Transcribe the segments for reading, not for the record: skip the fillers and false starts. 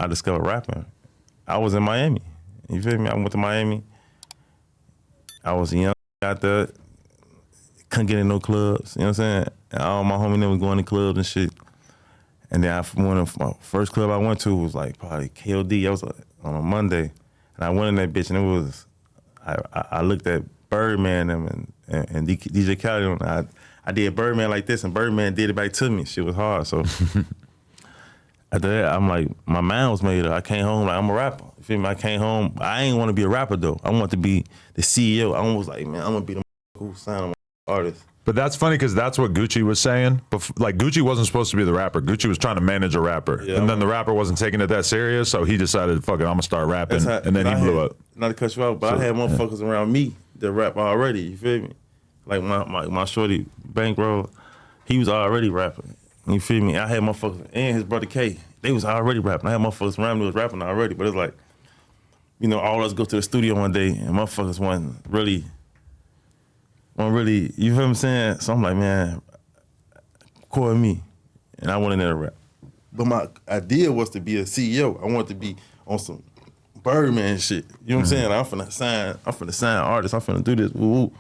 I discovered rapping, I was in Miami. You feel me? I went to Miami. I was young out there, couldn't get in no clubs. You know what I'm saying? And all my homies was going to clubs and shit. And then my first club I went to was like probably KOD. I was on a Monday, and I went in that bitch, and it was I looked at Birdman and DJ Khaled, and I did Birdman like this, and Birdman did it back to me. Shit was hard, so. After that, I'm like, my mind was made up. I came home like, I'm a rapper. You feel me? I came home. I ain't want to be a rapper, though. I want to be the CEO. I was like, man, I'm going to be the who sign an artist. But that's funny because that's what Gucci was saying. Like, Gucci wasn't supposed to be the rapper. Gucci was trying to manage a rapper. Yeah, and then the rapper wasn't taking it that serious, so he decided, fuck it, I'm going to start rapping. And then he blew up. Not to cut you out, but I had motherfuckers around me that rap already. You feel me? Like my shorty, Bankroll, he was already rapping. You feel me? I had motherfuckers, and his brother K, they was already rapping. I had motherfuckers around me who was rapping already, but it's like, you know, all of us go to the studio one day, and motherfuckers wasn't really, you feel what I'm saying? So I'm like, man, record me, and I went in there to rap. But my idea was to be a CEO. I wanted to be on some Birdman shit. You know what I'm saying? Like, I'm finna sign artists. I'm finna do this. Woo woo.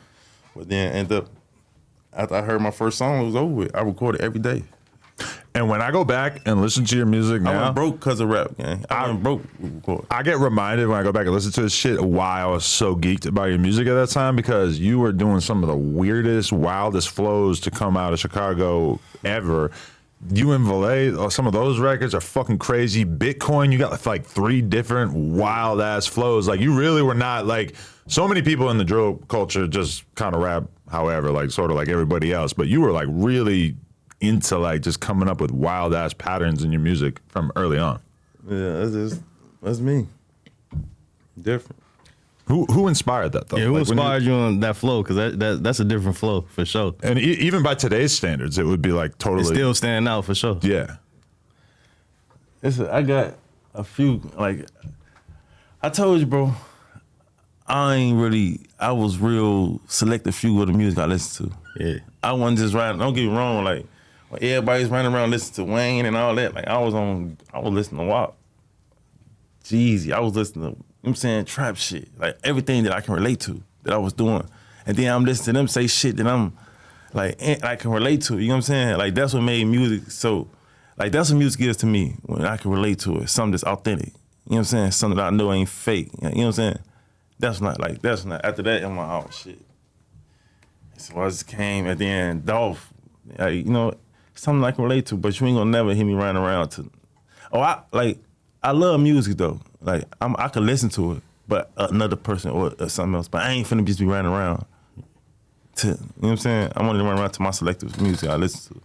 But then end up, after I heard my first song, it was over with. I recorded every day. And when I go back and listen to your music now, I went broke because of rap, gang. I went broke. I get reminded when I go back and listen to this shit why I was so geeked about your music at that time, because you were doing some of the weirdest, wildest flows to come out of Chicago ever. You and Valet, some of those records are fucking crazy. Bitcoin, you got like 3 different wild ass flows. Like, you really were not like, so many people in the drill culture just kind of rap however, like sort of like everybody else, but you were like really into like just coming up with wild ass patterns in your music from early on. Yeah, that's me. Different. Who inspired that though? Yeah, who like, inspired you on that flow? Because that's a different flow for sure. And even by today's standards, it would be like totally. It's still standing out for sure. Yeah. I got a few, like, I told you, bro, I was real selective few of the music I listened to. Yeah. I wasn't just riding, don't get me wrong, like, when everybody's running around listening to Wayne and all that, like, I was listening to WAP. Jeezy, I was listening to, you know what I'm saying, trap shit, like everything that I can relate to that I was doing. And then I'm listening to them say shit that I'm, like, I can relate to, you know what I'm saying? Like, that's what made music so, like, that's what music is to me, when I can relate to it, something that's authentic. You know what I'm saying? Something that I know ain't fake, you know what I'm saying? That's not, after that, I'm like, oh, shit. So I just came, and then Dolph, like, you know, something I can relate to, but you ain't gonna never hear me running around to, I love music though. Like, I could listen to it, but another person or something else, but I ain't finna just be running around to, you know what I'm saying? I'm only running around to my selective music I listen to.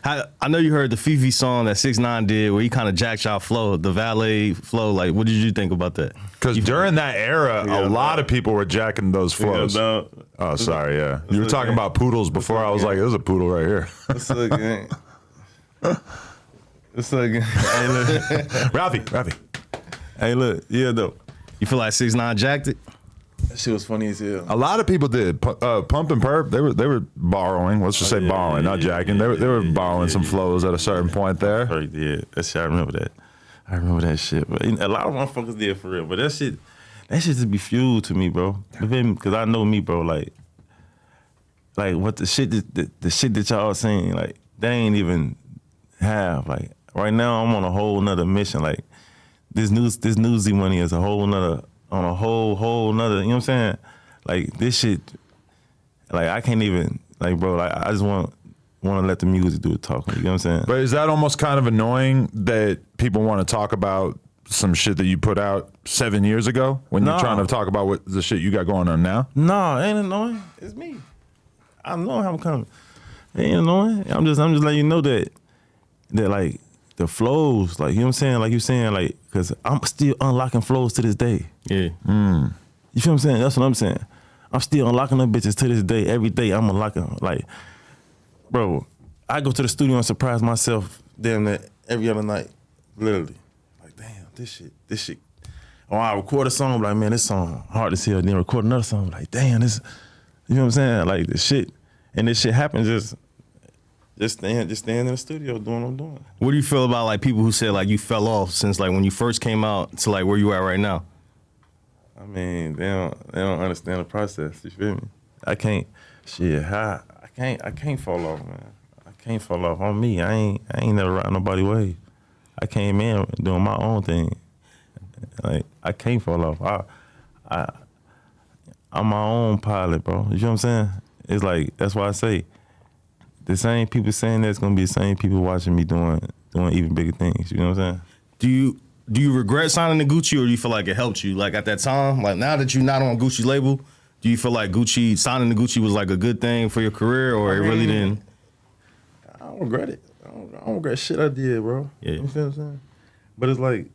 I know you heard the Fifi song that 6ix9ine did where he kind of jacked y'all flow, the valet flow. Like, what did you think about that? Because during that era, a lot of people were jacking those flows. Yeah, oh, sorry, yeah. You were talking about poodles before. I was like, there's a poodle right here. What's up, gang? What's up, gang? Hey, look. Rafi. Hey, look. Yeah, though. You feel like 6ix9ine jacked it? That shit was funny as hell. A lot of people did. Pump and Perp, they were borrowing. Let's just say borrowing, not jacking. They were borrowing some flows at a certain point there. Yeah, that shit, I remember that shit. But a lot of motherfuckers did for real. But that shit just be fuel to me, bro. Because I know me, bro. Like what the shit that y'all saying, like, they ain't even have. Like, right now, I'm on a whole nother mission. Like, this new Z Money is a whole nother. On a whole nother, you know what I'm saying? Like, this shit, like, I can't even, like, bro, like, I just want to let the music do the talking, you know what I'm saying? But is that almost kind of annoying that people want to talk about some shit that you put out 7 years ago when you're trying to talk about what the shit you got going on now? No, it ain't annoying. It's me. I know how I'm coming. It ain't annoying. I'm just letting you know that like, the flows, like, you know what I'm saying? Like you saying, like, because I'm still unlocking flows to this day. Yeah. You feel what I'm saying? That's what I'm saying. I'm still unlocking them bitches to this day. Every day I'm unlocking, like, bro, I go to the studio and surprise myself damn near every other night, literally. Like, damn, this shit. Or I record a song, like, man, this song hard as hell. Then record another song, like, damn, this, you know what I'm saying? Like, this shit. And this shit happens just Just staying in the studio doing what I'm doing. What do you feel about like people who said like you fell off since like when you first came out to like where you at right now? I mean, they don't understand the process. You feel me? I can't fall off, man. I can't fall off on me. I ain't never ride nobody way. I came in doing my own thing. Like I can't fall off. I'm my own pilot, bro. You know what I'm saying? It's like that's why I say the same people saying that's gonna be the same people watching me doing even bigger things. You know what I'm saying? Do you regret signing to Gucci, or do you feel like it helped you? Like at that time, like now that you're not on Gucci's label, do you feel like signing to Gucci was like a good thing for your career, or it really didn't? I don't regret it. I don't regret shit I did, bro. Yeah. You feel what I'm saying? But it's like,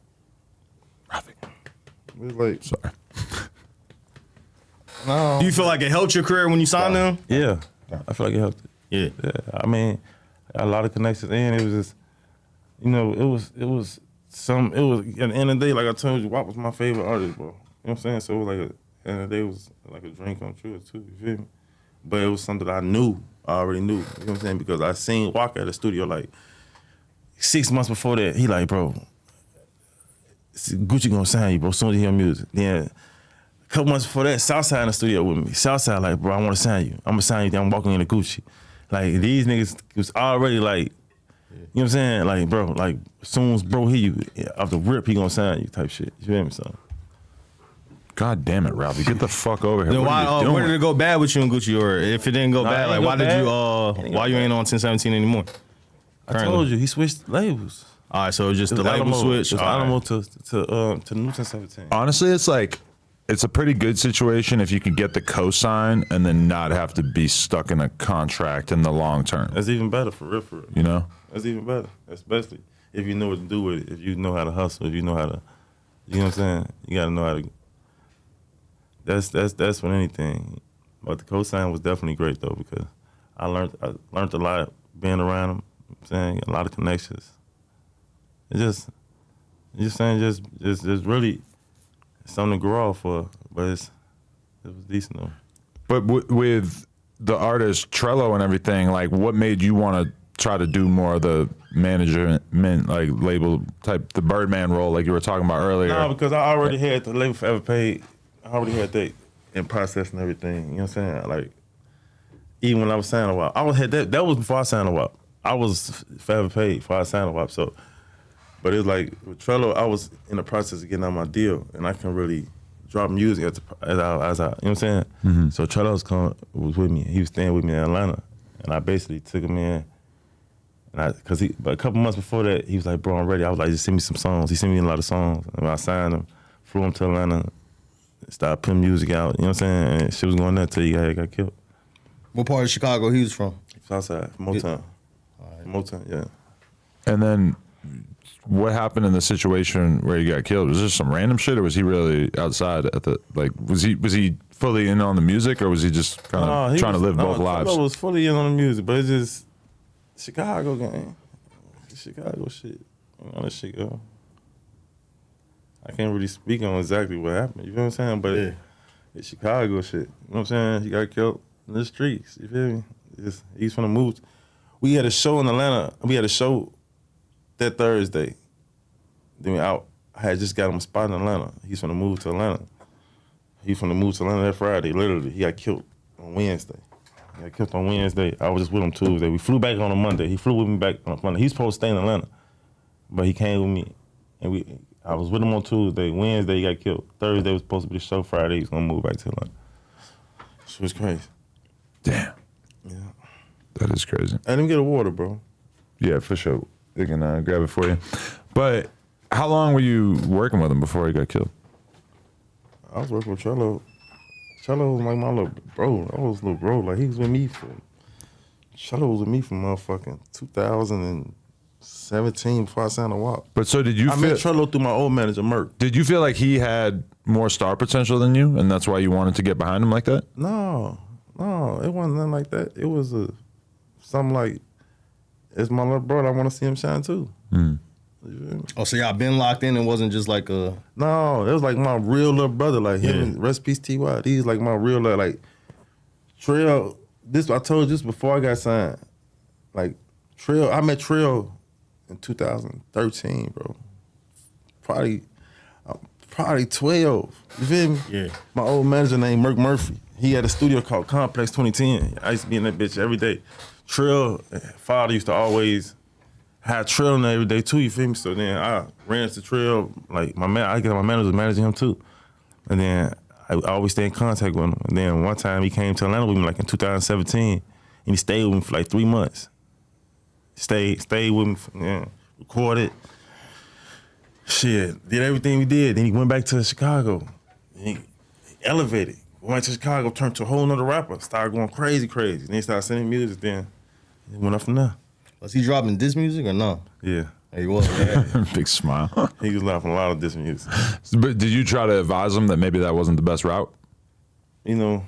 Sorry. No. Do you feel like it helped your career when you signed them? Yeah, I feel like it helped. Yeah. Yeah, I mean, a lot of connections, and it was just, you know, it was at the end of the day, like I told you, WAP was my favorite artist, bro. You know what I'm saying? So it was like, at the end of the day, it was like a dream come true too, you feel me? But it was something that I already knew, you know what I'm saying? Because I seen Walker at the studio like 6 months before that. He like, bro, Gucci gonna sign you, bro, soon as he hear music. Then a couple months before that, Southside in the studio with me. Southside like, bro, I want to sign you. I'm gonna sign you. Then I'm walking into Gucci. Like these niggas was already like, you know what I'm saying? Like, bro, like as soon as bro hear you off the rip, he gonna sign you type shit. You feel me? So. God damn it, Ralphie, get the fuck over here. Then What are you doing? where did it go bad with you and Gucci, or if it didn't go Nah, bad, it like ain't why go did bad. you why you ain't on 1017 anymore? I told you he switched labels. All right, so it was just It the was label Alamo, switch. It was All Alamo right. to New 1017. Honestly, it's a pretty good situation if you can get the cosign and then not have to be stuck in a contract in the long term. That's even better for real. You know? That's even better, especially if you know what to do with it. If you know how to hustle, if you know how to, you know what I'm saying. You gotta know how to. That's with anything. But the cosign was definitely great though because I learned a lot being around him. You know what I'm saying a lot of connections. It's just really something to grow off for. But it was decent though. But with the artist Trello and everything, like what made you want to try to do more of the management, like label type, the Birdman role like you were talking about earlier? No, because I already had the label Forever Paid. I already had that in process and everything. You know what I'm saying? Like, even when I was signing a WAP, I had that. That was before I signed a WAP. I was Forever Paid before I signed a WAP. So, but it was like with Trello, I was in the process of getting out my deal, and I can really drop music as I you know what I'm saying? Mm-hmm. So Trello was with me. He was staying with me in Atlanta, and I basically took him in. And but a couple months before that, he was like, "Bro, I'm ready." I was like, "Just send me some songs." He sent me a lot of songs, and I signed him, flew him to Atlanta, started putting music out. You know what I'm saying? And shit was going there till he got killed. What part of Chicago he was from? Southside, Motown. Motown, yeah. And then what happened in the situation where he got killed? Was this some random shit, or was he really outside at the was he fully in on the music, or was he just kind of trying to live both lives? I was fully in on the music, but it's just Chicago game. Chicago shit. All that shit go. I can't really speak on exactly what happened. You feel what I'm saying? But it's Chicago shit. You know what I'm saying? He got killed in the streets. You feel me? He's from the move. We had a show in Atlanta. We had a show that Thursday. Then I had just got him a spot in Atlanta. He's from the move to Atlanta. He's from the move to Atlanta that Friday. Literally, he got killed on Wednesday. He got killed on Wednesday. I was just with him Tuesday. We flew back on a Monday. He flew with me back on Monday. He's supposed to stay in Atlanta, but he came with me, and I was with him on Tuesday. Wednesday, he got killed. Thursday was supposed to be the show. Friday, he was gonna move back to Atlanta. Shit was crazy. Damn. Yeah. That is crazy. I didn't get a water, bro. Yeah, for sure. They can grab it for you. But how long were you working with him before he got killed? I was working with Trello. Trello was like my little bro. I was little bro. Like, he was with me Trello was with me from motherfucking 2017 before I signed a WAP. But so did you I met Trello through my old manager, Merck. Did you feel like he had more star potential than you, and that's why you wanted to get behind him like that? No, it wasn't nothing like that. It was something like, it's my little brother. I want to see him shine too. Mm. Oh, so y'all been locked in? It wasn't just like a... No, it was like my real little brother. Like him and rest peace T.Y. He's like my real like Trail. This I told you this before I got signed. Like Trell, I met Trell in 2013, bro. Probably 12. You feel me? Yeah. My old manager named Merk Murphy. He had a studio called Complex 2010. I used to be in that bitch every day. Trell, father used to always have Trell in there every day too, you feel me? So then I ran into Trell, like my manager was managing him too. And then I always stay in contact with him. And then one time he came to Atlanta with me like in 2017, and he stayed with me for like 3 months. Stayed with me, recorded. Shit, did everything we did. Then he went back to Chicago. He elevated. Went to Chicago, turned to a whole nother rapper. Started going crazy. Then he started sending music. Then it went up from there. Was he dropping diss music or no? Yeah. He was. Yeah. Big smile. He was laughing a lot of different music. But did you try to advise him that maybe that wasn't the best route? You know,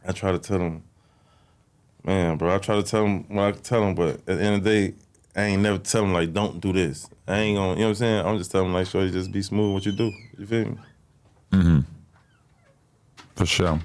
I try to tell him, man, bro, I try to tell him what I can tell him, but at the end of the day, I ain't never tell him, like, don't do this. I ain't gonna, you know what I'm saying? I'm just telling him, like, sure, you just be smooth what you do. You feel me? For sure.